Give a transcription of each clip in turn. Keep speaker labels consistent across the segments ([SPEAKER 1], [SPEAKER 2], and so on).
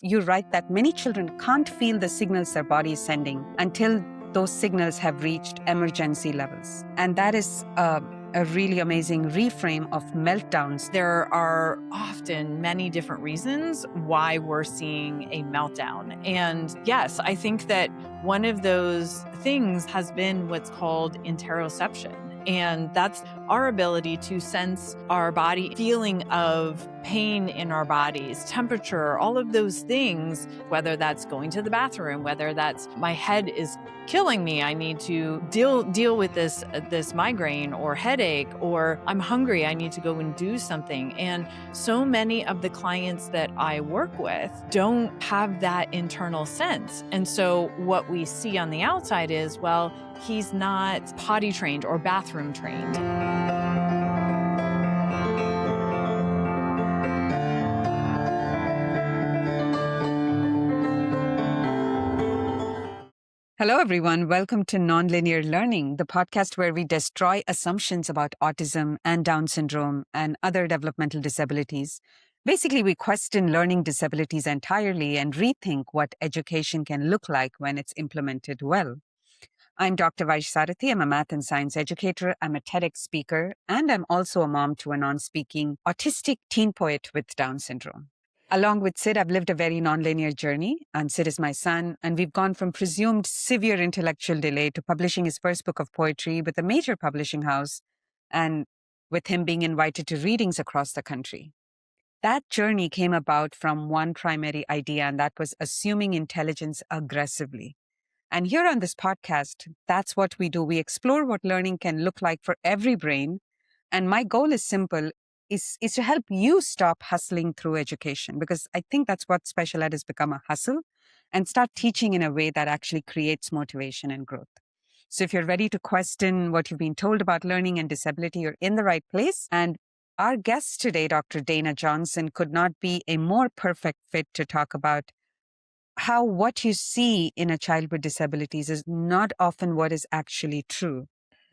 [SPEAKER 1] you write that many children can't feel the signals their body is sending until those signals have reached emergency levels. And that is a really amazing reframe of meltdowns.
[SPEAKER 2] There are often many different reasons why we're seeing a meltdown. And yes, I think that one of those things has been what's called interoception. And that's our ability to sense our body, feeling of pain in our bodies, temperature, all of those things, whether that's going to the bathroom, whether that's my head is killing me, I need to deal with this migraine or headache, or I'm hungry, I need to go and do something. And so many of the clients that I work with don't have that internal sense. And so what we see on the outside is, well, he's not potty trained or bathroom trained.
[SPEAKER 1] Hello, everyone. Welcome to Nonlinear Learning, the podcast where we destroy assumptions about autism and Down syndrome and other developmental disabilities. Basically, we question learning disabilities entirely and rethink what education can look like when it's implemented well. I'm Dr. Vaishsarathi. I'm a math and science educator. I'm a TEDx speaker, and I'm also a mom to a non-speaking autistic teen poet with Down syndrome. Along with Sid, I've lived a very nonlinear journey, and Sid is my son, and we've gone from presumed severe intellectual delay to publishing his first book of poetry with a major publishing house, and with him being invited to readings across the country. That journey came about from one primary idea, and that was assuming intelligence aggressively. And here on this podcast, that's what we do. We explore what learning can look like for every brain. And my goal is simple, is to help you stop hustling through education, because I think that's what special ed has become, a hustle, and start teaching in a way that actually creates motivation and growth. So if you're ready to question what you've been told about learning and disability, you're in the right place. And our guest today, Dr. Dana Johnson, could not be a more perfect fit to talk about how what you see in a child with disabilities is not often what is actually true.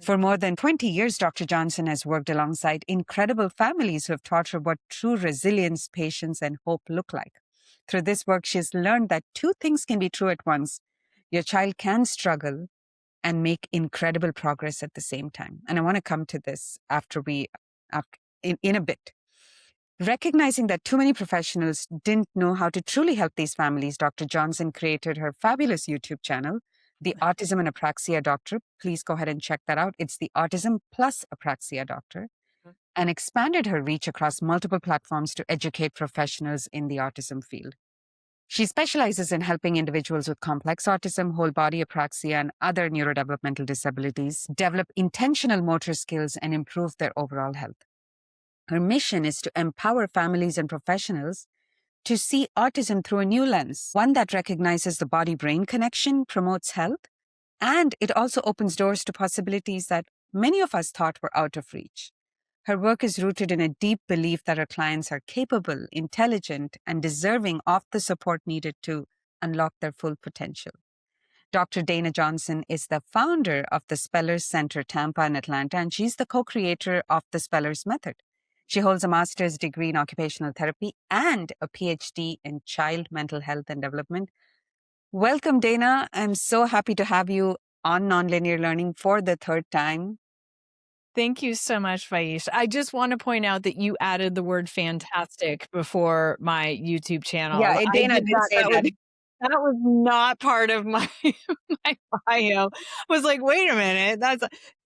[SPEAKER 1] For more than 20 years, Dr. Johnson has worked alongside incredible families who have taught her what true resilience, patience, and hope look like. Through this work, she's learned that two things can be true at once. Your child can struggle and make incredible progress at the same time. And I want to come to this in a bit. Recognizing that too many professionals didn't know how to truly help these families, Dr. Johnson created her fabulous YouTube channel, The Autism and Apraxia Doctor. Please go ahead and check that out. It's the Autism plus Apraxia Doctor, and expanded her reach across multiple platforms to educate professionals in the autism field. She specializes in helping individuals with complex autism, whole body apraxia, and other neurodevelopmental disabilities develop intentional motor skills and improve their overall health. Her mission is to empower families and professionals to see autism through a new lens, one that recognizes the body-brain connection, promotes health, and it also opens doors to possibilities that many of us thought were out of reach. Her work is rooted in a deep belief that her clients are capable, intelligent, and deserving of the support needed to unlock their full potential. Dr. Dana Johnson is the founder of the Spellers Center Tampa and Atlanta, and she's the co-creator of the Spellers Method. She holds a master's degree in occupational therapy and a PhD in child mental health and development. Welcome, Dana. I'm so happy to have you on Nonlinear Learning for the third time.
[SPEAKER 2] Thank you so much, Vaish. I just want to point out that you added the word fantastic before my YouTube channel.
[SPEAKER 1] Yeah, Dana did say that.
[SPEAKER 2] That was not part of my my bio. I was like, wait a minute.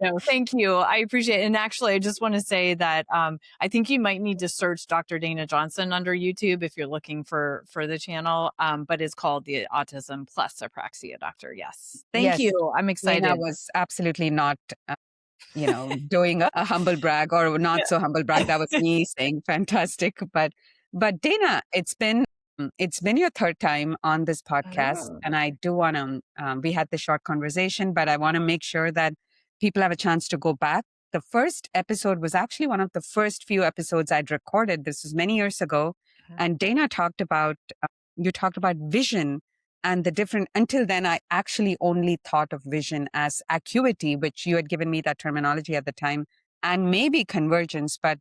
[SPEAKER 2] No, thank you. I appreciate it. And actually, I just want to say that I think you might need to search Dr. Dana Johnson under YouTube if you're looking for the channel. But it's called the Autism plus Apraxia Doctor. Yes. Thank you. I'm excited.
[SPEAKER 1] Dana was absolutely not, doing a humble brag or not so humble brag. That was me saying fantastic. But Dana, it's been your third time on this podcast, and I do want to, we had the short conversation, but I want to make sure that people have a chance to go back. The first episode was actually one of the first few episodes I'd recorded. This was many years ago. And Dana you talked about vision and the different, until then, I actually only thought of vision as acuity, which you had given me that terminology at the time, and maybe convergence, but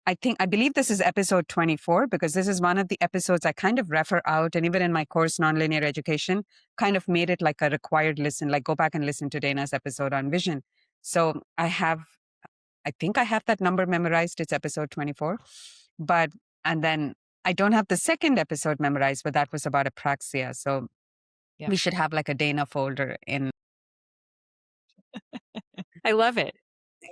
[SPEAKER 1] I believe this is episode 24, because this is one of the episodes I kind of refer out. And even in my course, Nonlinear Education, kind of made it like a required listen, like go back and listen to Dana's episode on vision. So I think I have that number memorized. It's episode 24. And then I don't have the second episode memorized, but that was about apraxia. So
[SPEAKER 2] Yeah.
[SPEAKER 1] we should have like a Dana folder in.
[SPEAKER 2] I love it.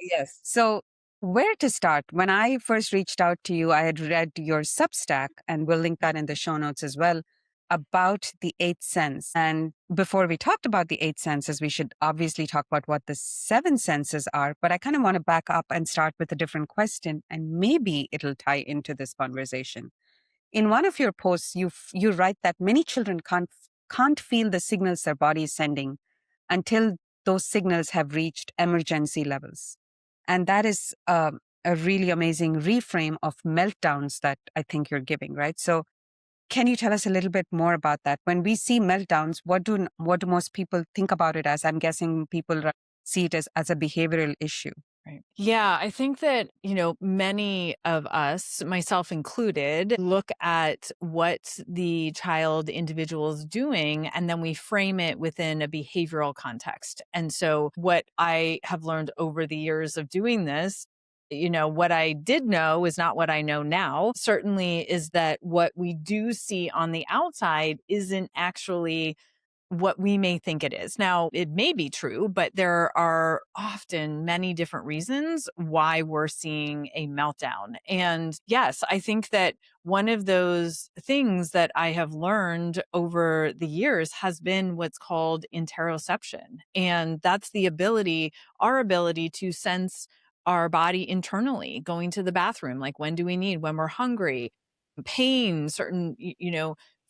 [SPEAKER 1] Yes. So, where to start? When I first reached out to you, I had read your Substack, and we'll link that in the show notes as well, about the eighth sense. And before we talked about the eight senses, we should obviously talk about what the seven senses are. But I kind of want to back up and start with a different question, and maybe it'll tie into this conversation. In one of your posts, you write that many children can't feel the signals their body is sending until those signals have reached emergency levels. And that is a really amazing reframe of meltdowns that I think you're giving, right? So can you tell us a little bit more about that? When we see meltdowns, what do most people think about it as? I'm guessing people see it as a behavioral issue.
[SPEAKER 2] Right. Yeah, I think that, many of us, myself included, look at what the child individual is doing and then we frame it within a behavioral context. And so, what I have learned over the years of doing this, what I did know is not what I know now, certainly is that what we do see on the outside isn't actually what we may think it is. Now, it may be true, but there are often many different reasons why we're seeing a meltdown. And yes, I think that one of those things that I have learned over the years has been what's called interoception. And that's our ability to sense our body internally, going to the bathroom, like when do we need, when we're hungry, pain, certain,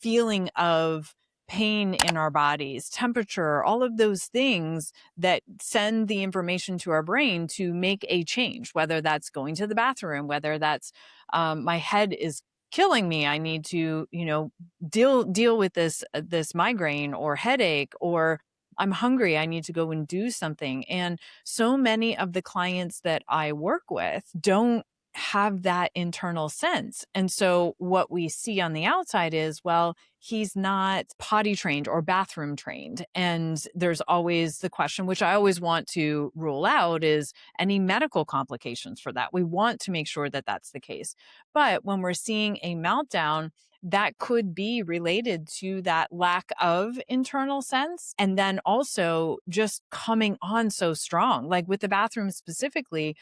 [SPEAKER 2] feeling of pain in our bodies, temperature, all of those things that send the information to our brain to make a change, whether that's going to the bathroom, whether that's my head is killing me. I need to, deal with this migraine or headache, or I'm hungry. I need to go and do something. And so many of the clients that I work with don't have that internal sense. And so what we see on the outside is, well, he's not potty trained or bathroom trained. And there's always the question, which I always want to rule out, is any medical complications for that. We want to make sure that that's the case. But when we're seeing a meltdown, that could be related to that lack of internal sense. And then also just coming on so strong, like with the bathroom specifically.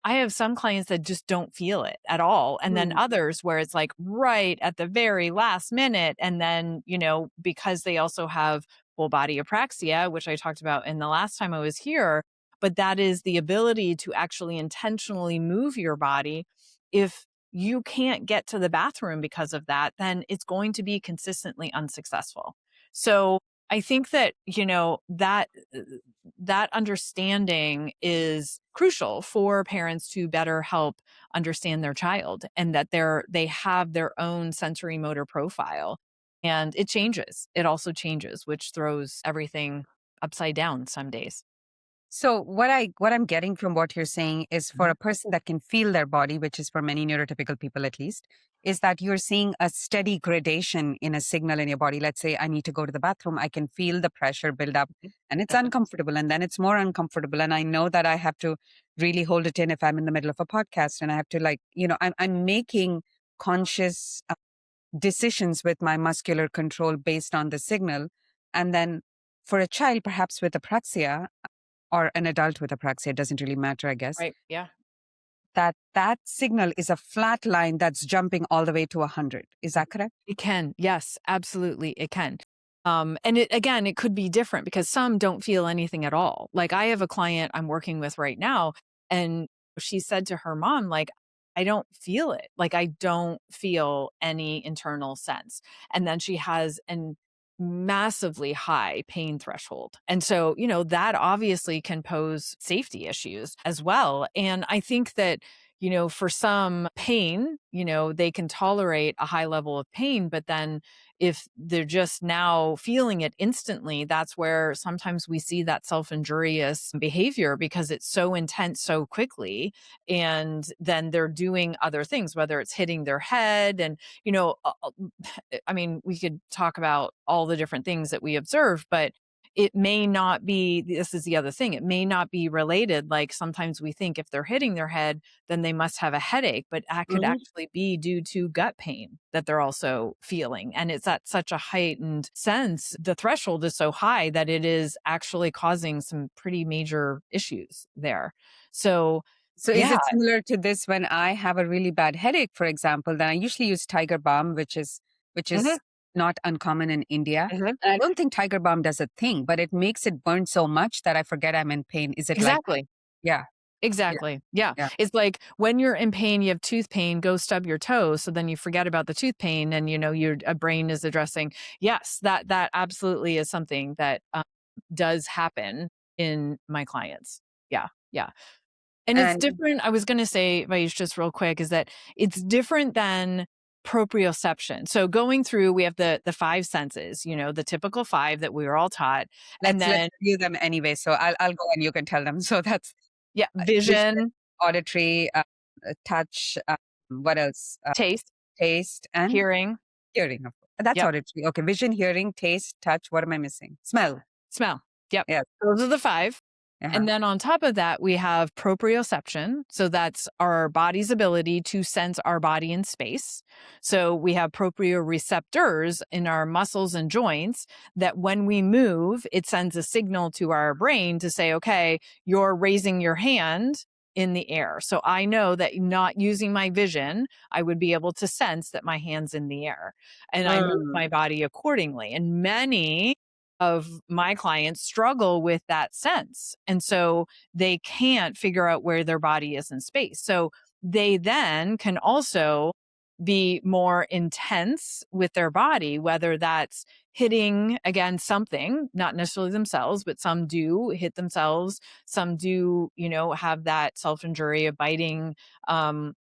[SPEAKER 2] I have some clients that just don't feel it at all. And then others where it's like right at the very last minute. And then, because they also have full body apraxia, which I talked about in the last time I was here, but that is the ability to actually intentionally move your body. If you can't get to the bathroom because of that, then it's going to be consistently unsuccessful. So I think that, that understanding is crucial for parents to better help understand their child, and that they have their own sensory motor profile, and it changes. It also changes, which throws everything upside down some days.
[SPEAKER 1] So what I'm getting from what you're saying is, for a person that can feel their body, which is for many neurotypical people at least, is that you're seeing a steady gradation in a signal in your body. Let's say I need to go to the bathroom, I can feel the pressure build up, and it's uncomfortable, and then it's more uncomfortable, and I know that I have to really hold it in if I'm in the middle of a podcast, and I have to, like, I'm making conscious decisions with my muscular control based on the signal. And then for a child perhaps with apraxia, or an adult with apraxia, it doesn't really matter, I guess,
[SPEAKER 2] Right. Yeah.
[SPEAKER 1] that signal is a flat line that's jumping all the way to 100. Is that correct?
[SPEAKER 2] It can. Yes, absolutely. It can. And it could be different because some don't feel anything at all. Like I have a client I'm working with right now, and she said to her mom, like, I don't feel it. Like I don't feel any internal sense. And then she has an massively high pain threshold. And so, that obviously can pose safety issues as well. And I think that, for some pain, they can tolerate a high level of pain, but then if they're just now feeling it instantly, that's where sometimes we see that self-injurious behavior because it's so intense so quickly. And then they're doing other things, whether it's hitting their head. And, I mean, we could talk about all the different things that we observe, but it may not be, this is the other thing, it may not be related. Like sometimes we think if they're hitting their head, then they must have a headache, but that could
[SPEAKER 1] Mhm.
[SPEAKER 2] actually be due to gut pain that they're also feeling. And it's at such a heightened sense. The threshold is so high that it is actually causing some pretty major issues there. So,
[SPEAKER 1] So is
[SPEAKER 2] yeah.
[SPEAKER 1] it similar to this when I have a really bad headache, for example, then I usually use Tiger Balm, which
[SPEAKER 2] Mhm,
[SPEAKER 1] is not uncommon in India.
[SPEAKER 2] mhm.
[SPEAKER 1] And I don't think Tiger Balm does a thing, but it makes it burn so much that I forget I'm in pain. Is it like that?
[SPEAKER 2] Exactly.
[SPEAKER 1] Yeah, yeah,
[SPEAKER 2] Exactly. Yeah.
[SPEAKER 1] yeah.
[SPEAKER 2] It's like when you're in pain, you have tooth pain, go stub your toe. So then you forget about the tooth pain and your brain is addressing. Yes, that absolutely is something that does happen in my clients. Yeah. Yeah. And it's
[SPEAKER 1] And
[SPEAKER 2] different. I was going to say, Vaish, just real quick, is that it's different than proprioception. So going through, we have the five senses, the typical five that we were all taught. And
[SPEAKER 1] let's
[SPEAKER 2] then,
[SPEAKER 1] review them anyway. So I'll go and you can tell them. So that's
[SPEAKER 2] yeah,
[SPEAKER 1] vision,
[SPEAKER 2] vision,
[SPEAKER 1] auditory, touch, what else?
[SPEAKER 2] taste,
[SPEAKER 1] Taste and
[SPEAKER 2] hearing.
[SPEAKER 1] hearing. Of course. That's
[SPEAKER 2] Yep.
[SPEAKER 1] auditory. Okay, vision, hearing, taste, touch. What am I missing? Smell.
[SPEAKER 2] Smell. Yep.
[SPEAKER 1] Yes.
[SPEAKER 2] Those are the 5.
[SPEAKER 1] Uh-huh.
[SPEAKER 2] And then on top of that, we have proprioception. So that's our body's ability to sense our body in space. So we have proprioreceptors in our muscles and joints that when we move, it sends a signal to our brain to say, okay, you're raising your hand in the air. So I know that not using my vision, I would be able to sense that my hand's in the air and I move
[SPEAKER 1] Mm.
[SPEAKER 2] my body accordingly. And many of my clients struggle with that sense. And so they can't figure out where their body is in space. So they then can also be more intense with their body, whether that's hitting again something, not necessarily themselves, but some do hit themselves. Some do, have that self-injury of biting. And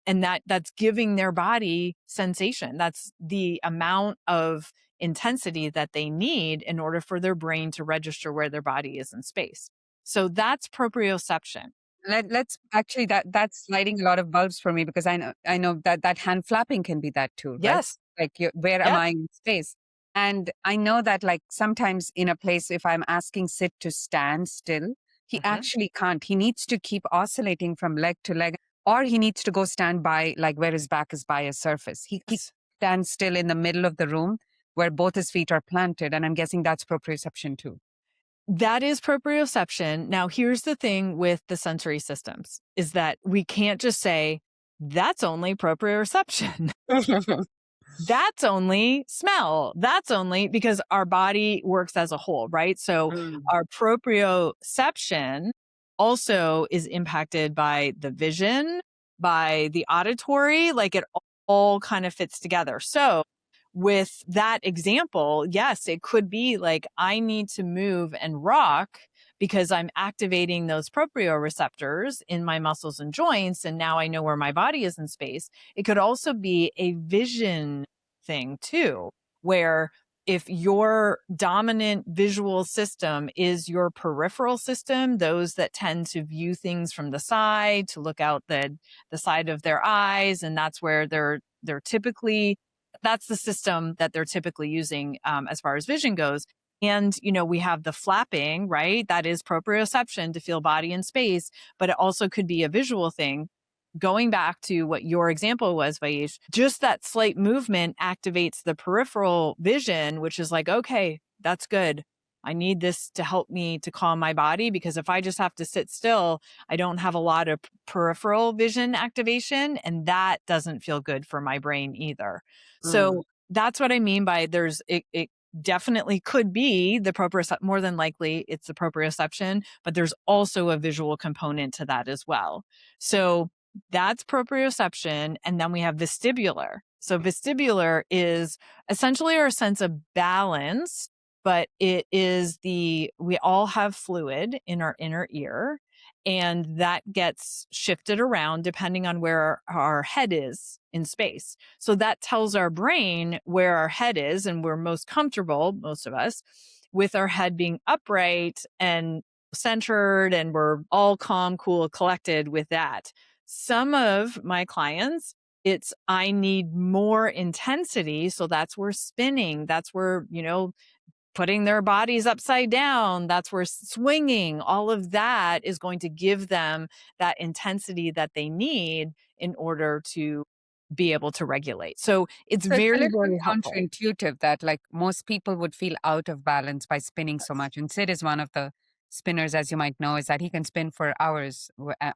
[SPEAKER 2] that's giving their body sensation. That's the amount of intensity that they need in order for their brain to register where their body is in space. So that's proprioception.
[SPEAKER 1] Let's actually that's lighting a lot of bulbs for me because I know that hand flapping can be that too, right?
[SPEAKER 2] Yes.
[SPEAKER 1] Like where am
[SPEAKER 2] Yep.
[SPEAKER 1] I in space? And I know that like sometimes in a place, if I'm asking Sid to stand still, he
[SPEAKER 2] Mhm.
[SPEAKER 1] actually can't. He needs to keep oscillating from leg to leg, or he needs to go stand by like where his back is by a surface. He
[SPEAKER 2] Yes.
[SPEAKER 1] stands still in the middle of the room where both his feet are planted, and I'm guessing that's proprioception too.
[SPEAKER 2] That is proprioception. Now, here's the thing with the sensory systems is that we can't just say that's only proprioception. That's only smell. That's only because our body works as a whole, right? So
[SPEAKER 1] Mm.
[SPEAKER 2] our proprioception also is impacted by the vision, by the auditory, like it all kind of fits together. So with that example, yes, it could be like I need to move and rock because I'm activating those proprioreceptors in my muscles and joints. And now I know where my body is in space. It could also be a vision thing too, where if your dominant visual system is your peripheral system, those that tend to view things from the side, to look out the side of their eyes, and that's where they're typically that's the system that they're typically using as far as vision goes. And, we have the flapping, right? That is proprioception to feel body in space, but it also could be a visual thing. Going back to what your example was, Vaish, just that slight movement activates the peripheral vision, which is like, okay, that's good. I need this to help me to calm my body because if I just have to sit still, I don't have a lot of peripheral vision activation, and that doesn't feel good for my brain either.
[SPEAKER 1] Mm.
[SPEAKER 2] So that's what I mean by it definitely could be the proprioception. More than likely, it's the proprioception, but there's also a visual component to that as well. So that's proprioception. And then we have vestibular. So vestibular is essentially our sense of balance, but we all have fluid in our inner ear. and that gets shifted around depending on where our head is in space. So that tells our brain where our head is, and we're most comfortable, most of us, with our head being upright and centered, and we're all calm, cool, collected with that. Some of my clients, it's I need more intensity. So that's where spinning, that's where, putting their bodies upside down, that's where swinging, all of that is going to give them that intensity that they need in order to be able to regulate. So it's
[SPEAKER 1] So it's a
[SPEAKER 2] very,
[SPEAKER 1] little
[SPEAKER 2] very helpful.
[SPEAKER 1] counterintuitive that like most people would feel out of balance by spinning so
[SPEAKER 2] Yes.
[SPEAKER 1] much. And Sid is one of the spinners, as you might know, is that he can spin for hours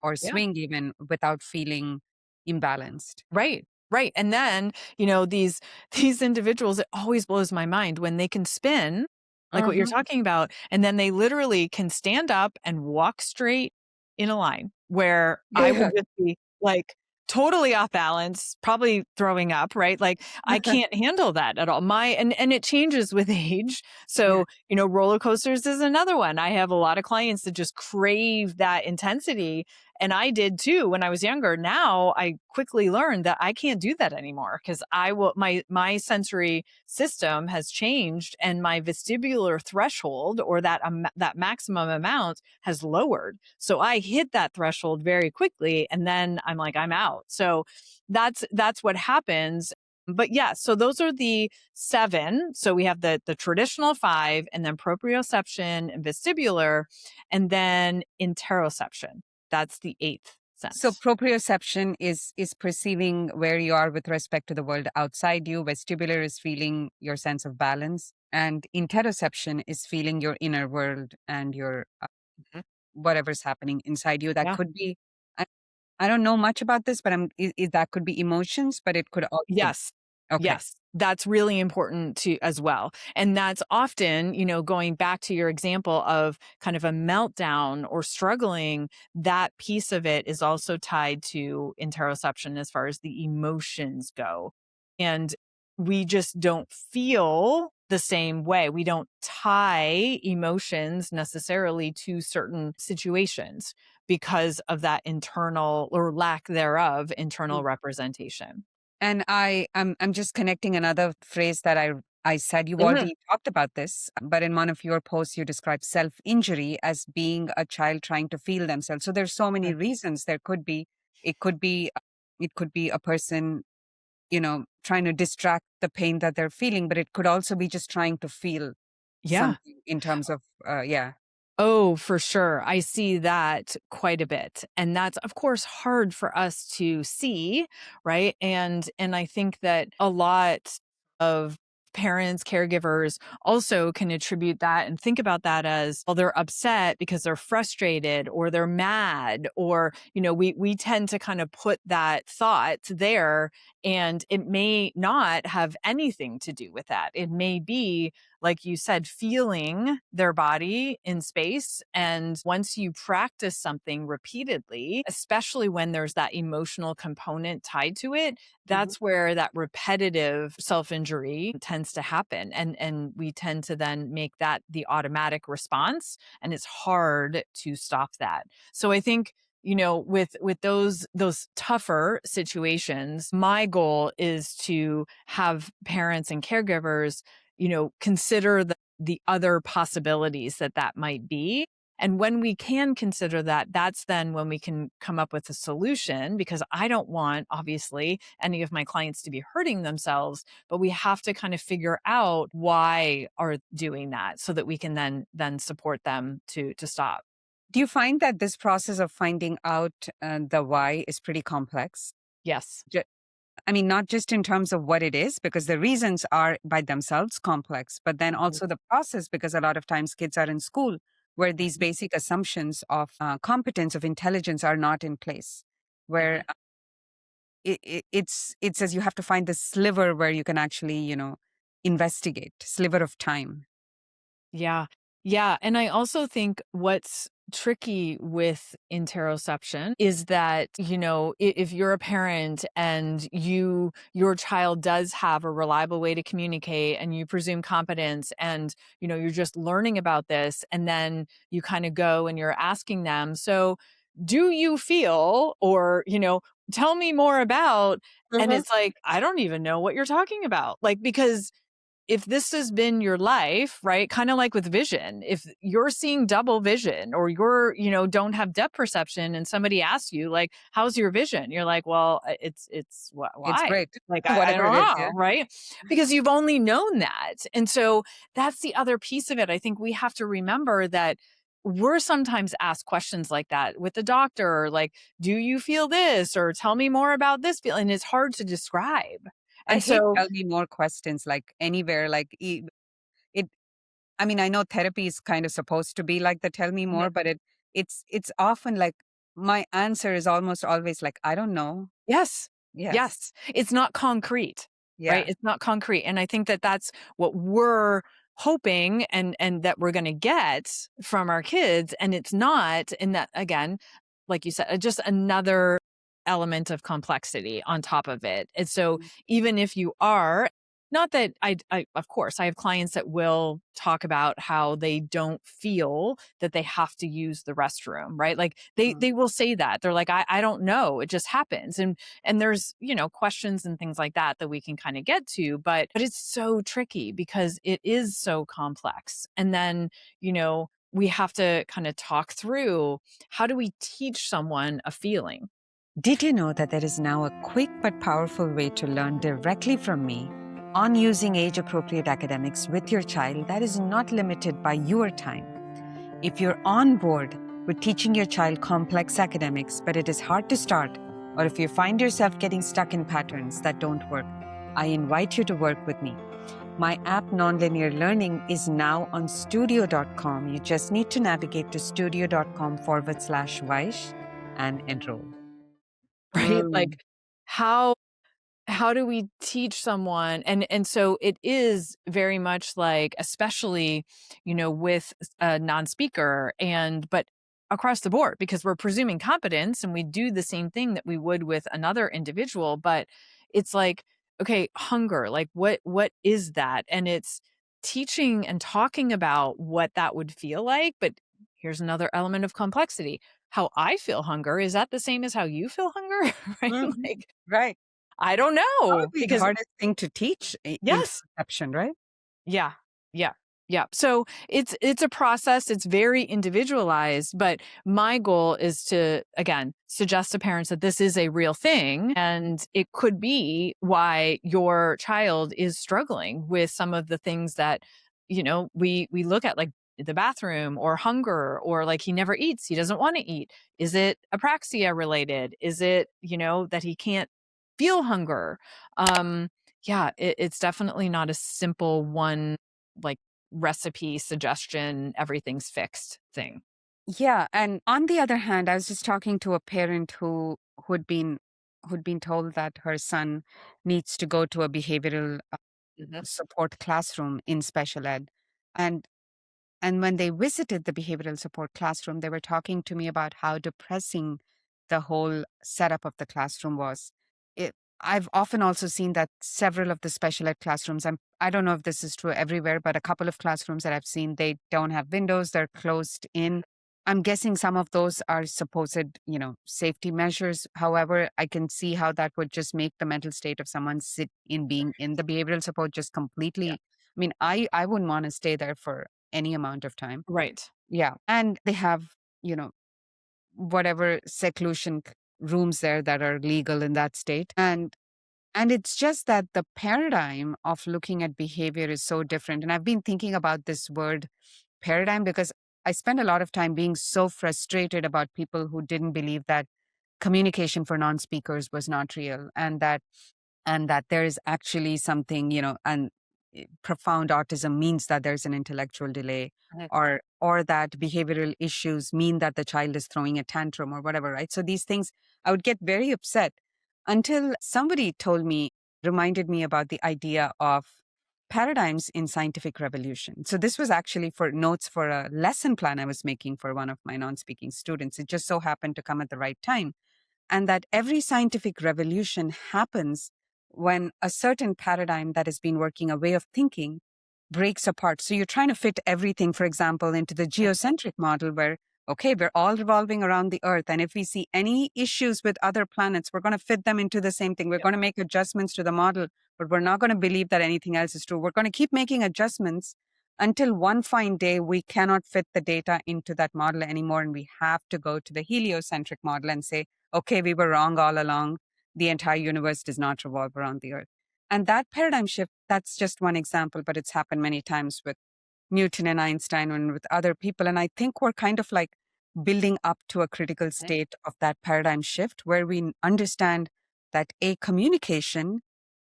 [SPEAKER 1] or
[SPEAKER 2] Yeah.
[SPEAKER 1] swing even without feeling imbalanced.
[SPEAKER 2] Right. Right. And then, these these individuals, it always blows my mind when they can spin, like what you're
[SPEAKER 1] Uh-huh.
[SPEAKER 2] talking about, and then they literally can stand up and walk straight in a line where I would
[SPEAKER 1] Yeah.
[SPEAKER 2] just be like totally off balance, probably throwing up, right? Like I can't handle that at all. And it changes with age.
[SPEAKER 1] Yeah.
[SPEAKER 2] So, roller coasters is another one. I have a lot of clients that just crave that intensity, and I did too when I was younger. Now I quickly learned that I can't do that anymore because my sensory system has changed, and my vestibular threshold, or that maximum amount, has lowered. So I hit that threshold very quickly, and then I'm like, I'm out. So that's what happens. But yeah, so those are the seven. So we have the traditional five, and then proprioception and vestibular, and then interoception. That's the eighth
[SPEAKER 1] So
[SPEAKER 2] sense.
[SPEAKER 1] proprioception is perceiving where you are with respect to the world outside you. Vestibular is feeling your sense of balance, and interoception is feeling your inner world and your
[SPEAKER 2] Mhm.
[SPEAKER 1] whatever's happening inside you. That
[SPEAKER 2] Yeah.
[SPEAKER 1] could be. I don't know much about this, but that could be emotions, but it could also.
[SPEAKER 2] Yes.
[SPEAKER 1] Okay.
[SPEAKER 2] Yes. That's really important to as well. And that's often, going back to your example of kind of a meltdown or struggling, that piece of it is also tied to interoception as far as the emotions go. And we just don't feel the same way. We don't tie emotions necessarily to certain situations because of that internal, or lack thereof, internal representation.
[SPEAKER 1] And I'm just connecting another phrase that I said. You've
[SPEAKER 2] Mhm.
[SPEAKER 1] already talked about this, but in one of your posts, you described self-injury as being a child trying to feel themselves. So there's so many
[SPEAKER 2] Mm.
[SPEAKER 1] reasons. It could be, it could be a person, trying to distract the pain that they're feeling, but it could also be just trying to feel
[SPEAKER 2] Yeah.
[SPEAKER 1] something in terms of, yeah.
[SPEAKER 2] Oh, for sure. I see that quite a bit. And that's of course hard for us to see, right? And I think that a lot of parents, caregivers also can attribute that and think about that as, well, they're upset because they're frustrated or they're mad, or, we tend to kind of put that thought there, and it may not have anything to do with that. It may be, like you said, feeling their body in space. And once you practice something repeatedly, especially when there's that emotional component tied to it,
[SPEAKER 1] Mhm.
[SPEAKER 2] that's where that repetitive self-injury tends to happen. And we tend to then make that the automatic response. And it's hard to stop that. So I think, with those tougher situations, my goal is to have parents and caregivers, consider the other possibilities that might be. And when we can consider that, that's then when we can come up with a solution, because I don't want, obviously, any of my clients to be hurting themselves, but we have to kind of figure out why are doing that so that we can then support them to stop.
[SPEAKER 1] Do you find that this process of finding out the why is pretty complex?
[SPEAKER 2] Yes.
[SPEAKER 1] I mean, not just in terms of what it is, because the reasons are by themselves complex, but then
[SPEAKER 2] Mhm.
[SPEAKER 1] also the process, because a lot of times kids are in school where these
[SPEAKER 2] Mhm.
[SPEAKER 1] basic assumptions of competence, of intelligence are not in place, where
[SPEAKER 2] Mhm.
[SPEAKER 1] it's as you have to find the sliver where you can actually, investigate, sliver of time.
[SPEAKER 2] Yeah. Yeah. And I also think what's tricky with interoception is that, if you're a parent and your child does have a reliable way to communicate, and you presume competence, and, you're just learning about this, and then you kind of go and you're asking them, so do you feel, or, tell me more about, and
[SPEAKER 1] Mhm.
[SPEAKER 2] it's like, I don't even know what you're talking about. Like, because if this has been your life, right? Kind of like with vision, if you're seeing double vision, or don't have depth perception, and somebody asks you, like, how's your vision? You're like, well,
[SPEAKER 1] It's
[SPEAKER 2] why?
[SPEAKER 1] great.
[SPEAKER 2] Like, I
[SPEAKER 1] Whatever
[SPEAKER 2] don't
[SPEAKER 1] it is, yeah.
[SPEAKER 2] know, right? Because you've only known that. And so that's the other piece of it. I think we have to remember that we're sometimes asked questions like that with the doctor, like, do you feel this? Or tell me more about this feeling. And it's hard to describe.
[SPEAKER 1] I
[SPEAKER 2] And
[SPEAKER 1] hate
[SPEAKER 2] so,
[SPEAKER 1] tell me more questions, like, anywhere, like, it I mean, I know therapy is kind of supposed to be like the tell me more, but it's often like my answer is almost always like, "I don't know."
[SPEAKER 2] yes.
[SPEAKER 1] Yes.
[SPEAKER 2] Yes. It's not concrete, right?
[SPEAKER 1] Yeah.
[SPEAKER 2] It's not concrete. And I think that that's what we're hoping, and that we're going to get from our kids. And it's not. And that, again, like you said, just another element of complexity on top of it. And so even if you are, not that of course, I have clients that will talk about how they don't feel that they have to use the restroom, right? Like,
[SPEAKER 1] Mm.
[SPEAKER 2] they will say that. They're like, I don't know. It just happens. And there's, questions and things like that we can kind of get to, but it's so tricky because it is so complex. And then, we have to kind of talk through, how do we teach someone a feeling?
[SPEAKER 1] Did you know that there is now a quick but powerful way to learn directly from me on using age appropriate academics with your child that is not limited by your time? If you're on board with teaching your child complex academics, but it is hard to start, or if you find yourself getting stuck in patterns that don't work, I invite you to work with me. My app Nonlinear Learning is now on studio.com. You just need to navigate to studio.com/Vaish and enroll.
[SPEAKER 2] Right?
[SPEAKER 1] Mm.
[SPEAKER 2] Like, how do we teach someone? And so it is very much like, especially, with a non-speaker, but across the board, because we're presuming competence and we do the same thing that we would with another individual. But it's like, okay, hunger, like, what is that? And it's teaching and talking about what that would feel like. But here's another element of complexity. How I feel hunger, is that the same as how you feel hunger? Right?
[SPEAKER 1] Mhm.
[SPEAKER 2] Like,
[SPEAKER 1] Right.
[SPEAKER 2] I don't know,
[SPEAKER 1] Probably the
[SPEAKER 2] because
[SPEAKER 1] hardest thing to teach
[SPEAKER 2] yes.
[SPEAKER 1] interoception, right?
[SPEAKER 2] Yeah. Yeah. Yeah. So it's a process. It's very individualized, but my goal is to, again, suggest to parents that this is a real thing, and it could be why your child is struggling with some of the things that, we look at, like the bathroom, or hunger, or like he never eats, he doesn't want to eat. Is it apraxia related? Is it, that he can't feel hunger? Um yeah, it's definitely not a simple one, like, recipe suggestion, everything's fixed thing.
[SPEAKER 1] Yeah, and on the other hand, I was just talking to a parent who'd been who'd been told that her son needs to go to a behavioral
[SPEAKER 2] Mhm.
[SPEAKER 1] support classroom in special ed. And And when they visited the behavioral support classroom, they were talking to me about how depressing the whole setup of the classroom was. I've often also seen that several of the special ed classrooms, I don't know if this is true everywhere, but a couple of classrooms that I've seen, they don't have windows, they're closed in. I'm guessing some of those are supposed, safety measures. However, I can see how that would just make the mental state of someone sit in being in the behavioral support just completely.
[SPEAKER 2] Yeah.
[SPEAKER 1] I mean, I wouldn't want to stay there for any amount of time.
[SPEAKER 2] Right.
[SPEAKER 1] Yeah. And they have, you know, whatever seclusion rooms there that are legal in that state. And it's just that the paradigm of looking at behavior is so different. And I've been thinking about this word paradigm because I spent a lot of time being so frustrated about people who didn't believe that communication for non-speakers was not real, and that there is actually something, and profound autism means that there's an intellectual delay,
[SPEAKER 2] Right.
[SPEAKER 1] or that behavioral issues mean that the child is throwing a tantrum or whatever, right? So these things, I would get very upset until somebody reminded me about the idea of paradigms in scientific revolution. So this was actually for notes for a lesson plan I was making for one of my non-speaking students. It just so happened to come at the right time, and that every scientific revolution happens when a certain paradigm that has been working, a way of thinking, breaks apart. So you're trying to fit everything, for example, into the
[SPEAKER 2] Right.
[SPEAKER 1] geocentric model where okay, we're all revolving around the Earth. And if we see any issues with other planets, we're going to fit them into the same thing. We're
[SPEAKER 2] Yep.
[SPEAKER 1] going to make adjustments to the model, but we're not going to believe that anything else is true. We're going to keep making adjustments until one fine day we cannot fit the data into that model anymore. And we have to go to the heliocentric model and say, okay, we were wrong all along. The entire universe does not revolve around the Earth. And that paradigm shift, that's just one example, but it's happened many times with Newton and Einstein and with other people. And I think we're kind of like building up to a critical
[SPEAKER 2] Mhm.
[SPEAKER 1] state of that paradigm shift where we understand that a communication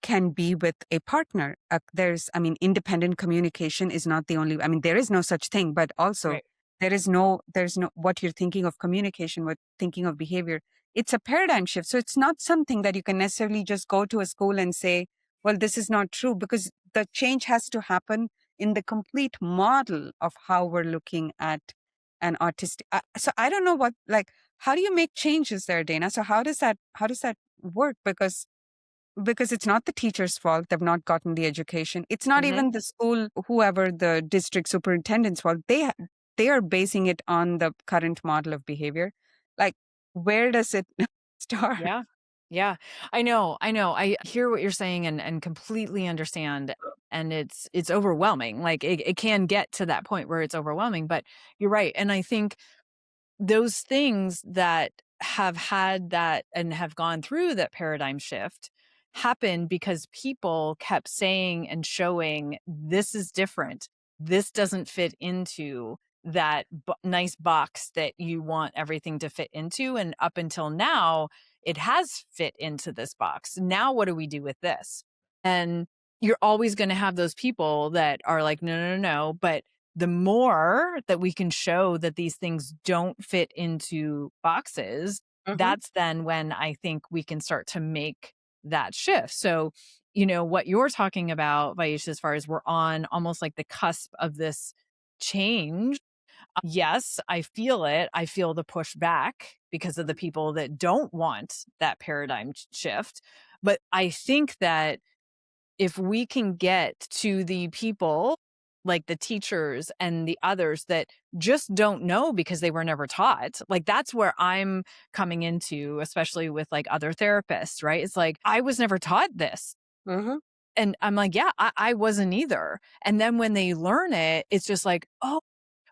[SPEAKER 1] can be with a partner. Independent communication is not the only, there is no such thing, but also
[SPEAKER 2] Right.
[SPEAKER 1] there's no, what you're thinking of communication, what thinking of behavior. It's a paradigm shift. So it's not something that you can necessarily just go to a school and say, well, this is not true, because the change has to happen in the complete model of how we're looking at an autistic. So I don't know how do you make changes there, Dana? So how does that work? Because it's not the teacher's fault. They've not gotten the education. It's not
[SPEAKER 2] Mhm.
[SPEAKER 1] even the school, whoever the district superintendent's fault. They are basing it on the current model of behavior. Like, where does it start?
[SPEAKER 2] Yeah. Yeah. I know. I know. I hear what you're saying and completely understand. And it's overwhelming. Like it can get to that point where it's overwhelming, but you're right. And I think those things that have had that and have gone through that paradigm shift happen because people kept saying and showing this is different. This doesn't fit into that nice box that you want everything to fit into. And up until now, it has fit into this box. Now, what do we do with this? And you're always going to have those people that are like, no, no, no, no. But the more that we can show that these things don't fit into boxes,
[SPEAKER 1] Hmm.
[SPEAKER 2] that's then when I think we can start to make that shift. So, what you're talking about, Vaisha, as far as we're on almost like the cusp of this change. Yes, I feel it. I feel the pushback because of the people that don't want that paradigm shift. But I think that if we can get to the people, like the teachers and the others that just don't know because they were never taught, like that's where I'm coming into, especially with like other therapists, right? It's like, I was never taught this.
[SPEAKER 1] Hmm.
[SPEAKER 2] And I'm like, yeah, I wasn't either. And then when they learn it, it's just like, oh,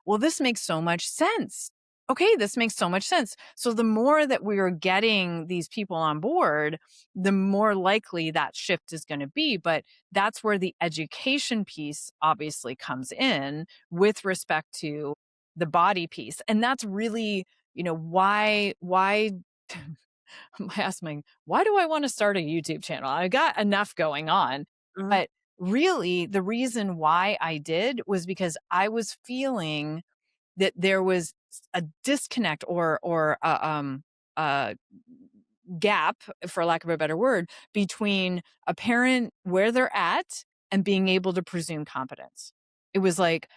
[SPEAKER 2] well, this makes so much sense. Okay, this makes so much sense. So the more that we are getting these people on board, the more likely that shift is going to be. But that's where the education piece obviously comes in with respect to the body piece. And that's really, why I asked my, why do I want to start a YouTube channel? I got enough going on.
[SPEAKER 1] Hmm.
[SPEAKER 2] But really, the reason why I did was because I was feeling that there was a disconnect or a gap, for lack of a better word, between a parent where they're at and being able to presume competence. It was like,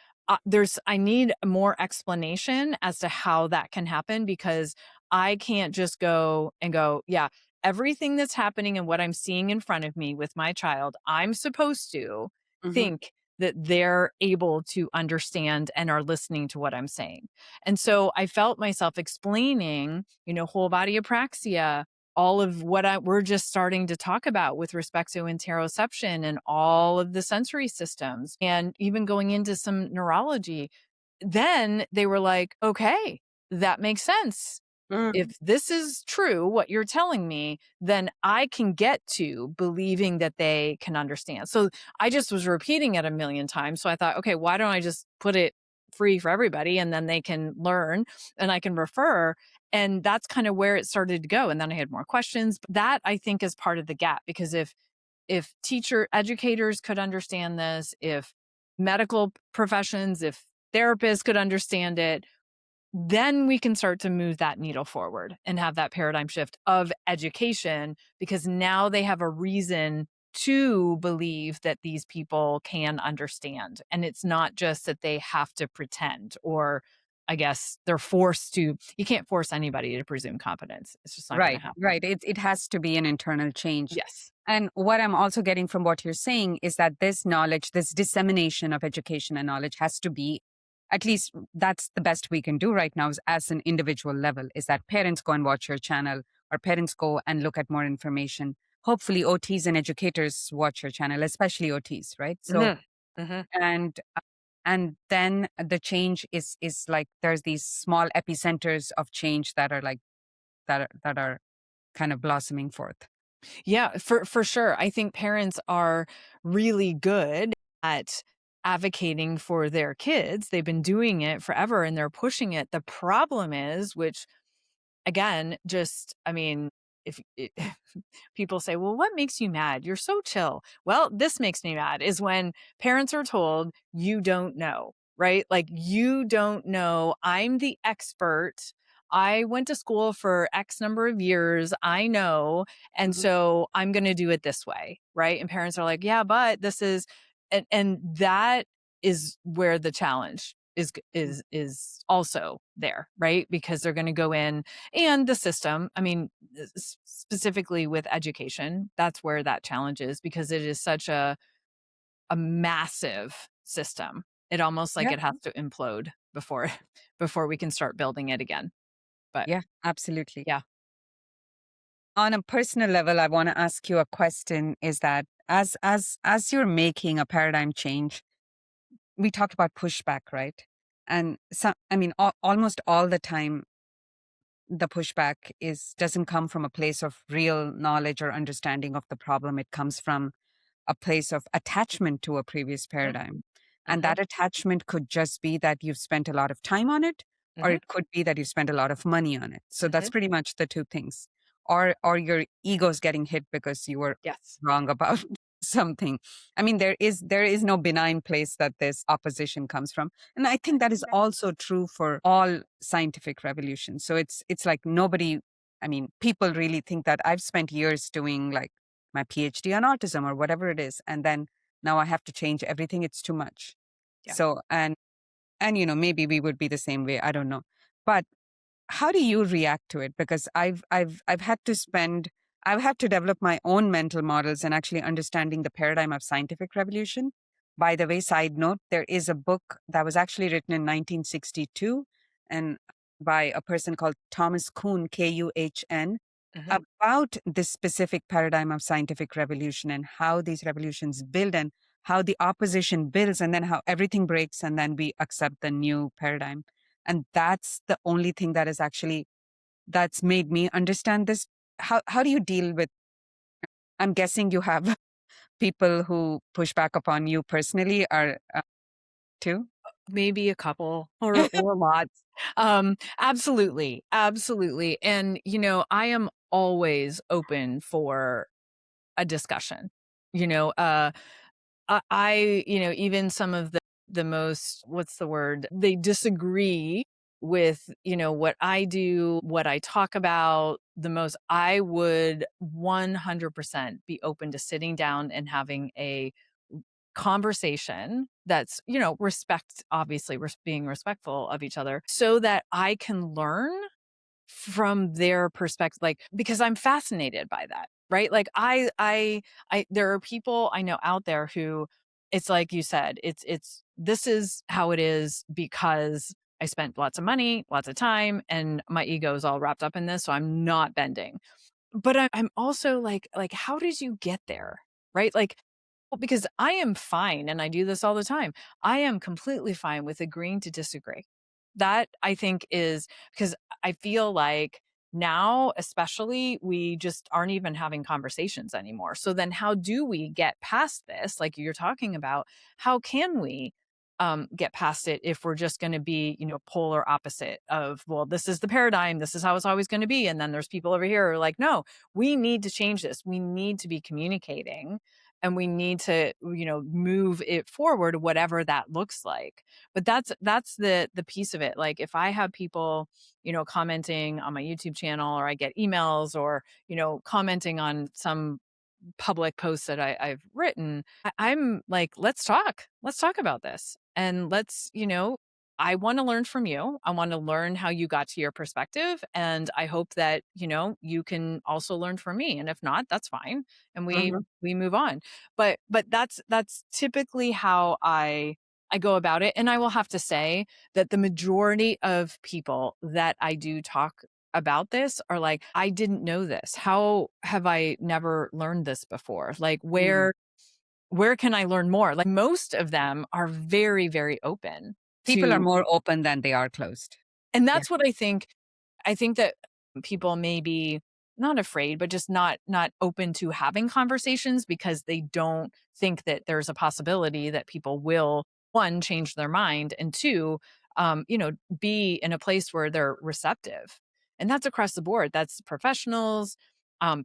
[SPEAKER 2] I need more explanation as to how that can happen because I can't just go and go, yeah, everything that's happening and what I'm seeing in front of me with my child, I'm supposed to
[SPEAKER 1] Hmm.
[SPEAKER 2] think that they're able to understand and are listening to what I'm saying. And so I felt myself explaining, whole body apraxia, all of what we're just starting to talk about with respect to interoception and all of the sensory systems, and even going into some neurology. Then they were like, okay, that makes sense.
[SPEAKER 1] Hmm.
[SPEAKER 2] If this is true, what you're telling me, then I can get to believing that they can understand. So I just was repeating it a million times. So I thought, okay, why don't I just put it free for everybody and then they can learn and I can refer. And that's kind of where it started to go. And then I had more questions. But that I think is part of the gap because if teacher educators could understand this, if medical professions, if therapists could understand it, then we can start to move that needle forward and have that paradigm shift of education because now they have a reason to believe that these people can understand. And it's not just that they have to pretend or I guess they're forced to, you can't force anybody to presume competence. It's just not going to
[SPEAKER 1] Right,
[SPEAKER 2] happen.
[SPEAKER 1] right. It has to be an internal change.
[SPEAKER 2] Yes.
[SPEAKER 1] And what I'm also getting from what you're saying is that this knowledge, this dissemination of education and knowledge has to be at least that's the best we can do right now is as an individual level, is that parents go and watch your channel, or parents go and look at more information. Hopefully OTs and educators watch your channel, especially OTs, right? So,
[SPEAKER 2] Mhm. Mhm.
[SPEAKER 1] and and then the change is like there's these small epicenters of change that are like that are kind of blossoming forth.
[SPEAKER 2] Yeah, for sure. I think parents are really good at advocating for their kids. They've been doing it forever and they're pushing it. The problem is, which again, just I mean, if it, people say, "Well, what makes you mad? You're so chill." Well, this makes me mad is when parents are told, "You don't know." Right? Like you don't know. I'm the expert. I went to school for X number of years. I know. And
[SPEAKER 1] Mhm.
[SPEAKER 2] so I'm going to do it this way. Right? And parents are like, "Yeah, but this is," and that is where the challenge is also there, right? Because they're going to go in and the system, I mean, specifically with education, that's where that challenge is because it is such a massive system. It almost like
[SPEAKER 1] Yeah,
[SPEAKER 2] it has to implode before before we can start building it again. But
[SPEAKER 1] yeah, absolutely.
[SPEAKER 2] yeah.
[SPEAKER 1] On a personal level, I want to ask you a question, is that as you're making a paradigm change, we talked about pushback, right? And so, I mean, almost all the time, the pushback is doesn't come from a place of real knowledge or understanding of the problem. It comes from a place of attachment to a previous
[SPEAKER 2] Mhm.
[SPEAKER 1] paradigm. And
[SPEAKER 2] Mhm.
[SPEAKER 1] that attachment could just be that you've spent a lot of time on it, or
[SPEAKER 2] Mhm.
[SPEAKER 1] it could be that you spent a lot of money on it. So that's
[SPEAKER 2] Mhm.
[SPEAKER 1] pretty much the two things. Or your ego's getting hit because you were
[SPEAKER 2] Yes.
[SPEAKER 1] wrong about something. I mean, there is no benign place that this opposition comes from. And I think that is also true for all scientific revolutions. So it's like nobody, I mean, people really think that I've spent years doing like my PhD on autism or whatever it is. And then now I have to change everything. It's too much.
[SPEAKER 2] Yeah.
[SPEAKER 1] So, and, maybe we would be the same way. I don't know. But how do you react to it? Because I've had to develop my own mental models and actually understanding the paradigm of scientific revolution. By the way, side note, there is a book that was actually written in 1962 and by a person called Thomas Kuhn, Kuhn,
[SPEAKER 2] Mhm.
[SPEAKER 1] about this specific paradigm of scientific revolution and how these revolutions build and how the opposition builds and then how everything breaks and then we accept the new paradigm. And that's the only thing that is actually that's made me understand this. How do you deal with, I'm guessing you have people who push back upon you personally are too?
[SPEAKER 2] Maybe a couple or lots. Absolutely. Absolutely. And I am always open for a discussion. You know, even some of the most, what's the word? They disagree with, what I do, what I talk about the most. I would 100% be open to sitting down and having a conversation that's, obviously being respectful of each other so that I can learn from their perspective, like, because I'm fascinated by that, right? Like there are people I know out there who it's like you said, this is how it is because I spent lots of money, lots of time, and my ego is all wrapped up in this, so I'm not bending. But I'm also like, how did you get there? Right? Like, well, because I am fine, and I do this all the time. I am completely fine with agreeing to disagree. That I think is because I feel like now, especially, we just aren't even having conversations anymore. So then, how do we get past this? Like you're talking about, how can we get past it if we're just going to be, polar opposite of, well, this is the paradigm, this is how it's always going to be. And then there's people over here who are like, no, we need to change this. We need to be communicating and we need to, move it forward, whatever that looks like. But that's the piece of it. Like if I have people, commenting on my YouTube channel, or I get emails, or commenting on some public posts that I've written, I'm like, let's talk about this, and I want to learn from you. I want to learn how you got to your perspective. And I hope that, you can also learn from me. And if not, that's fine. And we
[SPEAKER 1] Mhm.
[SPEAKER 2] we move on. But that's typically how I I go about it. And I will have to say that the majority of people that I do talk about this are like, I didn't know this. How have I never learned this before? Like,
[SPEAKER 1] Mm.
[SPEAKER 2] where can I learn more? Like, most of them are very, very open
[SPEAKER 1] People are
[SPEAKER 2] to,
[SPEAKER 1] more open than they are closed.
[SPEAKER 2] and
[SPEAKER 1] Yeah.
[SPEAKER 2] that's what I think that people may be not afraid, but just not open to having conversations because they don't think that there's a possibility that people will, one, change their mind, and two, be in a place where they're receptive. And that's across the board. That's professionals,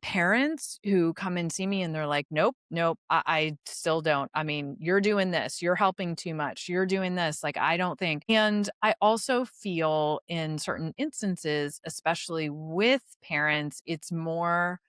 [SPEAKER 2] parents who come and see me and they're like, nope, nope, I still don't. I mean, you're doing this, you're helping too much, you're doing this. Like, I don't think. And I also feel in certain instances, especially with parents, it's more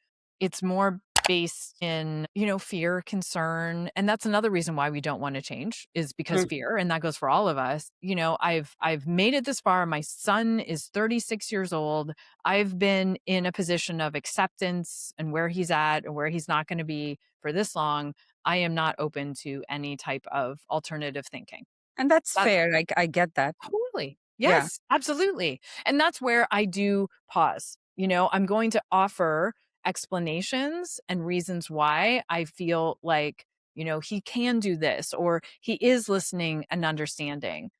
[SPEAKER 2] based in, fear, concern. And that's another reason why we don't want to change is because
[SPEAKER 1] Mm.
[SPEAKER 2] fear. And that goes for all of us. I've made it this far. My son is 36 years old. I've been in a position of acceptance and where he's at and where he's not going to be for this long. I am not open to any type of alternative thinking.
[SPEAKER 1] And that's
[SPEAKER 2] That
[SPEAKER 1] fair. I get that.
[SPEAKER 2] Totally.
[SPEAKER 1] Yeah.
[SPEAKER 2] Yes, absolutely. And that's where I do pause. I'm going to offer explanations and reasons why I feel like, he can do this or he is listening and understanding.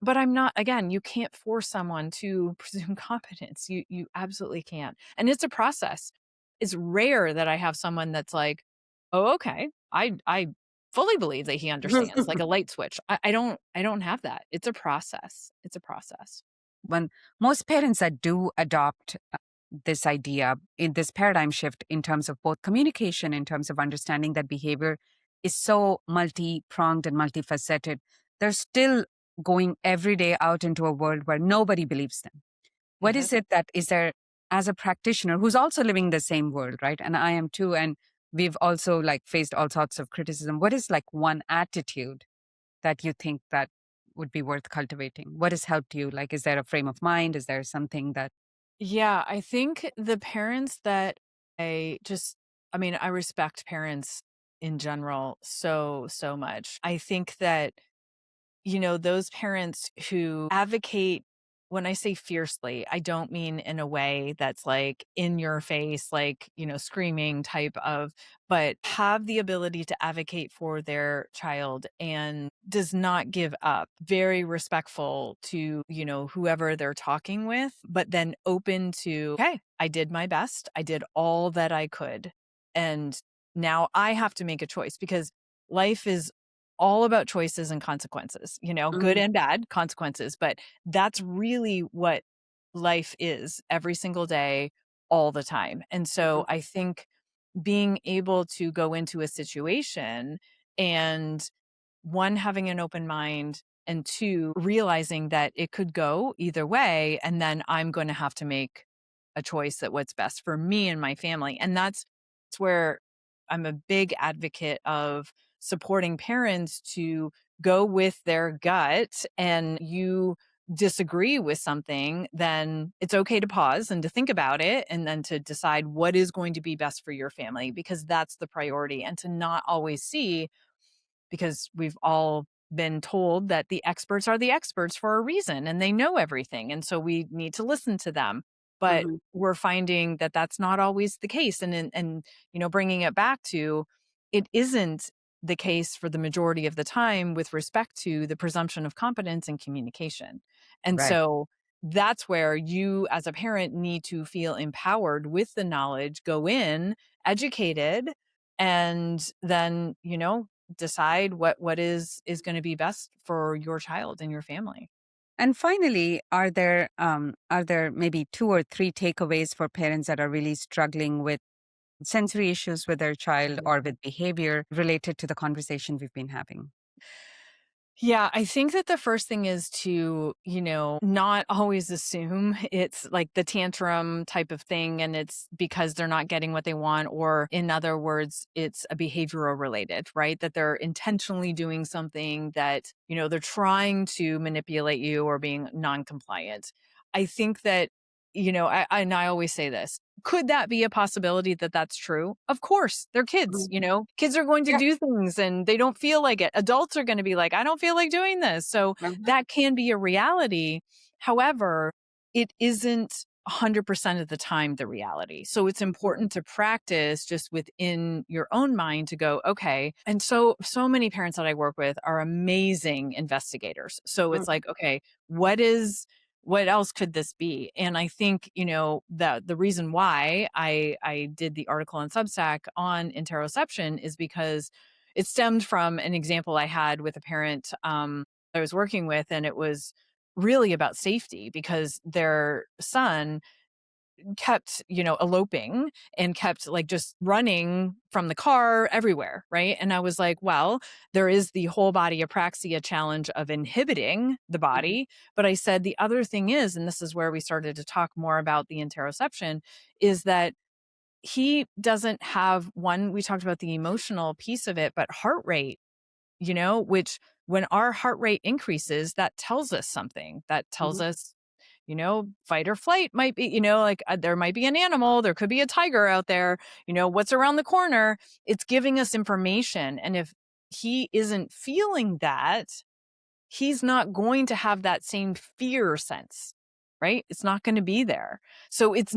[SPEAKER 2] But I'm not, again, you can't force someone to presume competence. You absolutely can't. And it's a process. It's rare that I have someone that's like, "Oh, okay. I fully believe that he understands," like a light switch. I don't have that. It's a process. It's a process.
[SPEAKER 1] When most parents that do adopt this idea in this paradigm shift in terms of both communication, in terms of understanding that behavior is so multi-pronged and multifaceted, they're still going every day out into a world where nobody believes them. What is
[SPEAKER 2] Mhm.
[SPEAKER 1] it that is there as a practitioner who's also living the same world, right? And I am too. And we've also like faced all sorts of criticism. What is like one attitude that you think that would be worth cultivating? What has helped you? Like, is there a frame of mind? Is there something that
[SPEAKER 2] Yeah, I think the parents that I mean, I respect parents in general so, so much. I think that those parents who advocate, when I say fiercely, I don't mean in a way that's like in your face, like, screaming type of, but have the ability to advocate for their child and does not give up. Very respectful to, whoever they're talking with, but then open to, okay, I did my best. I did all that I could. And now I have to make a choice because life is all about choices and consequences, good
[SPEAKER 1] Mhm,
[SPEAKER 2] and bad consequences, but that's really what life is every single day, all the time. And
[SPEAKER 1] mhm,
[SPEAKER 2] so I think being able to go into a situation and one, having an open mind, and two, realizing that it could go either way. And then I'm going to have to make a choice that what's best for me and my family. And that's where I'm a big advocate of supporting parents to go with their gut. And you disagree with something, then it's okay to pause and to think about it and then to decide what is going to be best for your family because that's the priority, and to not always see, because we've all been told that the experts are the experts for a reason and they know everything. And so we need to listen to them. But
[SPEAKER 1] mhm.
[SPEAKER 2] we're finding that that's not always the case. And bringing it back to, it isn't the case for the majority of the time with respect to the presumption of competence and communication. And
[SPEAKER 1] Right.
[SPEAKER 2] so that's where you as a parent need to feel empowered with the knowledge, go in educated, and then, decide what is going to be best for your child and your family.
[SPEAKER 1] And finally, are there maybe two or three takeaways for parents that are really struggling with sensory issues with their child or with behavior related to the conversation we've been having?
[SPEAKER 2] Yeah, I think that the first thing is to, not always assume it's like the tantrum type of thing and it's because they're not getting what they want, or in other words, it's a behavioral related, right? That they're intentionally doing something that, they're trying to manipulate you or being non-compliant. I think that and I always say this, could that be a possibility that that's true? Of course, they're kids,
[SPEAKER 1] Mhm.
[SPEAKER 2] kids are going to
[SPEAKER 1] Yeah.
[SPEAKER 2] do things and they don't feel like it. Adults are going to be like, I don't feel like doing this. So
[SPEAKER 1] Mhm.
[SPEAKER 2] that can be a reality. However, it isn't 100% of the time the reality. So it's important to practice just within your own mind to go, okay. And so many parents that I work with are amazing investigators. So it's
[SPEAKER 1] Mhm.
[SPEAKER 2] like, okay, what else could this be? And I think, that the reason why I did the article on Substack on interoception is because it stemmed from an example I had with a parent I was working with, and it was really about safety because their son kept, eloping and kept like just running from the car everywhere. Right. And I was like, well, there is the whole body apraxia challenge of inhibiting the
[SPEAKER 1] Mhm.
[SPEAKER 2] body. But I said the other thing is, and this is where we started to talk more about the interoception, is that he doesn't have one, we talked about the emotional piece of it, but heart rate, which when our heart rate increases, that tells us something. That tells
[SPEAKER 1] Mhm.
[SPEAKER 2] us, fight or flight might be, like there might be an animal, there could be a tiger out there, what's around the corner. It's giving us information. And if he isn't feeling that, he's not going to have that same fear sense, right? It's not going to be there. So it's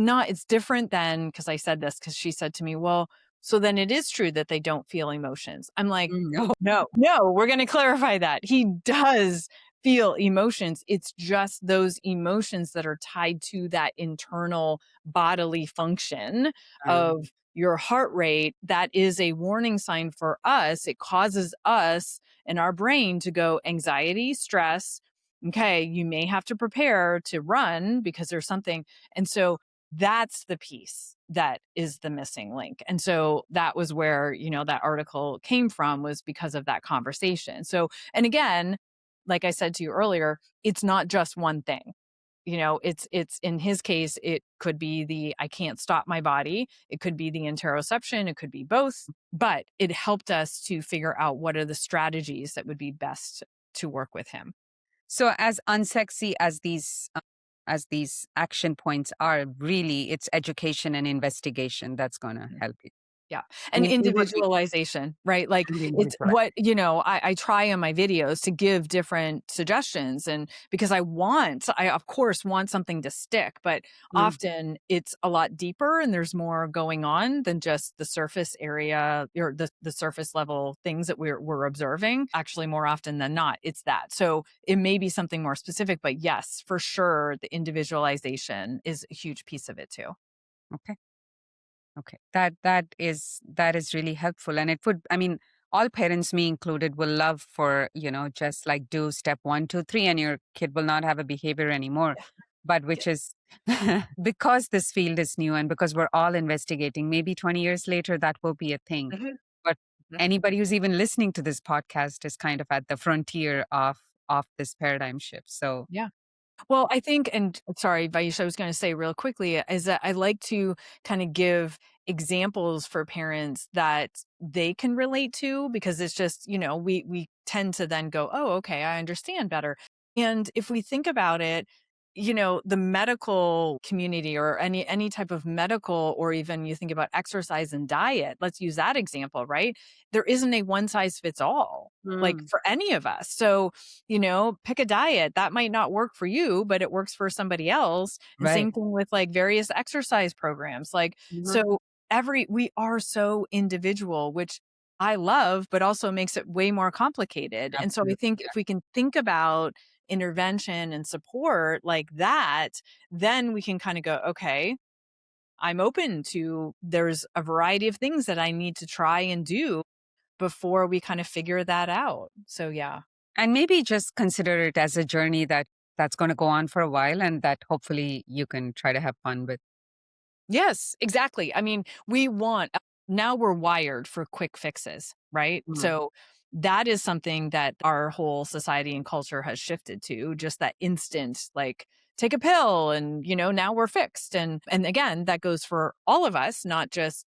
[SPEAKER 2] different than, because I said this, because she said to me, well, so then it is true that they don't feel emotions. I'm like,
[SPEAKER 1] No.
[SPEAKER 2] no, no, we're going to clarify that. He does feel emotions. It's just those emotions that are tied to that internal bodily function
[SPEAKER 1] Um,
[SPEAKER 2] of your heart rate. That is a warning sign for us. It causes us in our brain to go anxiety, stress. Okay, you may have to prepare to run because there's something. And so that's the piece that is the missing link. And so that was where, that article came from, was because of that conversation. So, and again, like I said to you earlier, it's not just one thing. It's in his case, it could be the I can't stop my body, it could be the interoception, it could be both, but it helped us to figure out what are the strategies that would be best to work with him.
[SPEAKER 1] so as unsexy as these action points are, really it's education and investigation that's going to help you.
[SPEAKER 2] Yeah.
[SPEAKER 1] I
[SPEAKER 2] And
[SPEAKER 1] mean, it would be
[SPEAKER 2] individualization, right? Like it's
[SPEAKER 1] individualized.
[SPEAKER 2] what, I try in my videos to give different suggestions, and because I of course want something to stick, but
[SPEAKER 1] Mm.
[SPEAKER 2] often it's a lot deeper and there's more going on than just the surface area or the surface level things that we're observing. Actually, more often than not, it's that. So it may be something more specific, but yes, for sure, the individualization is a huge piece of it too.
[SPEAKER 1] Okay. Okay. That is really helpful. And it would, I mean, all parents, me included, will love for, just like do step 1, 2, 3, and your kid will not have a behavior anymore. But
[SPEAKER 2] Yeah.
[SPEAKER 1] which is because this field is new and because we're all investigating, maybe 20 years later that will be a thing.
[SPEAKER 2] Mhm.
[SPEAKER 1] But
[SPEAKER 2] Mhm.
[SPEAKER 1] anybody who's even listening to this podcast is kind of at the frontier of this paradigm shift. So
[SPEAKER 2] Yeah. Well, I think, and sorry, Vaisha, I was going to say real quickly, is that I like to kind of give examples for parents that they can relate to, because it's just, we tend to then go, oh, okay, I understand better. And if we think about it, the medical community or any type of medical, or even you think about exercise and diet, let's use that example, right? There isn't a one size fits all, like
[SPEAKER 1] mm,
[SPEAKER 2] for any of us. So pick a diet that might not work for you, but it works for somebody else. And
[SPEAKER 1] right.
[SPEAKER 2] same thing with like various exercise programs. Like,
[SPEAKER 1] Mhm.
[SPEAKER 2] so we are so individual, which I love, but also makes it way more complicated. And so I
[SPEAKER 1] Absolutely.
[SPEAKER 2] think if we can think about intervention and support like that, then we can kind of go, okay, I'm open to, there's a variety of things that I need to try and do before we kind of figure that out. So yeah.
[SPEAKER 1] And maybe just consider it as a journey that's going to go on for a while and that hopefully you can try to have fun with.
[SPEAKER 2] Yes, exactly. I mean, now we're wired for quick fixes, right?
[SPEAKER 1] Mm.
[SPEAKER 2] So that is something that our whole society and culture has shifted to, just that instant, like take a pill and, now we're fixed. And again, that goes for all of us, not just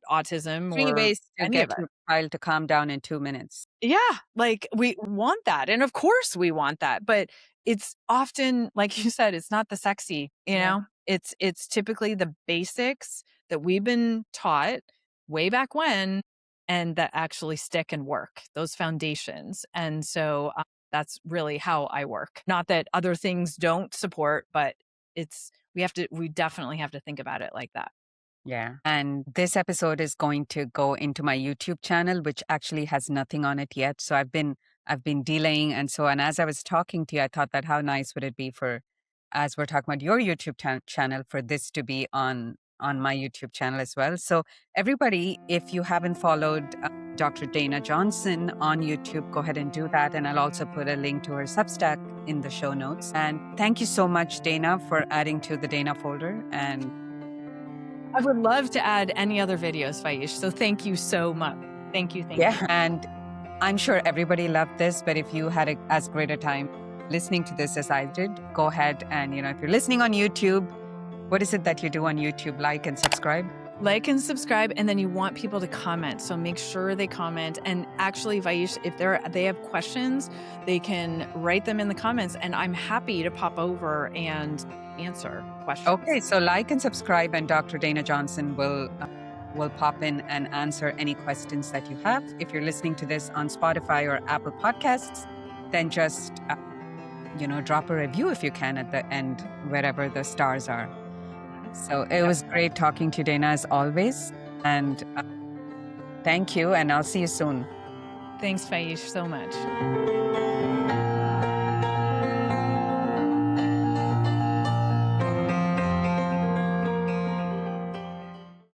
[SPEAKER 2] autism
[SPEAKER 1] 3
[SPEAKER 2] or
[SPEAKER 1] ways to
[SPEAKER 2] any of
[SPEAKER 1] get
[SPEAKER 2] it.
[SPEAKER 1] your child to calm down in 2 minutes.
[SPEAKER 2] Yeah, like we want that. And of course we want that, but it's often, like you said, it's not the sexy,
[SPEAKER 1] Yeah.
[SPEAKER 2] It's typically the basics that we've been taught way back when and that actually stick and work, those foundations. And so that's really how I work. Not that other things don't support, but we definitely have to think about it like that.
[SPEAKER 1] Yeah. And this episode is going to go into my YouTube channel, which actually has nothing on it yet. So I've been delaying. And as I was talking to you, I thought that how nice would it be for, as we're talking about your YouTube channel, for this to be on my YouTube channel as well. So everybody, if you haven't followed Dr. Dana Johnson on YouTube, go ahead and do that. And I'll also put a link to her Substack in the show notes. And thank you so much, Dana, for adding to the Dana folder. And
[SPEAKER 2] I would love to add any other videos, Faish. So thank you so much. Thank you. Thank you.
[SPEAKER 1] and I'm sure everybody loved this, but if you had as great a time listening to this as I did, go ahead and, if you're listening on YouTube, what is it that you do on YouTube? Like and subscribe?
[SPEAKER 2] Like and subscribe, and then you want people to comment. So make sure they comment. And actually, Vaish, if they have questions, they can write them in the comments, and I'm happy to pop over and answer questions.
[SPEAKER 1] Okay, so like and subscribe, and Dr. Dana Johnson will pop in and answer any questions that you have. If you're listening to this on Spotify or Apple Podcasts, then just drop a review if you can at the end, wherever the stars are. So it was great talking to you, Dana, as always. And thank you, and I'll see you soon.
[SPEAKER 2] Thanks, Faish, so much.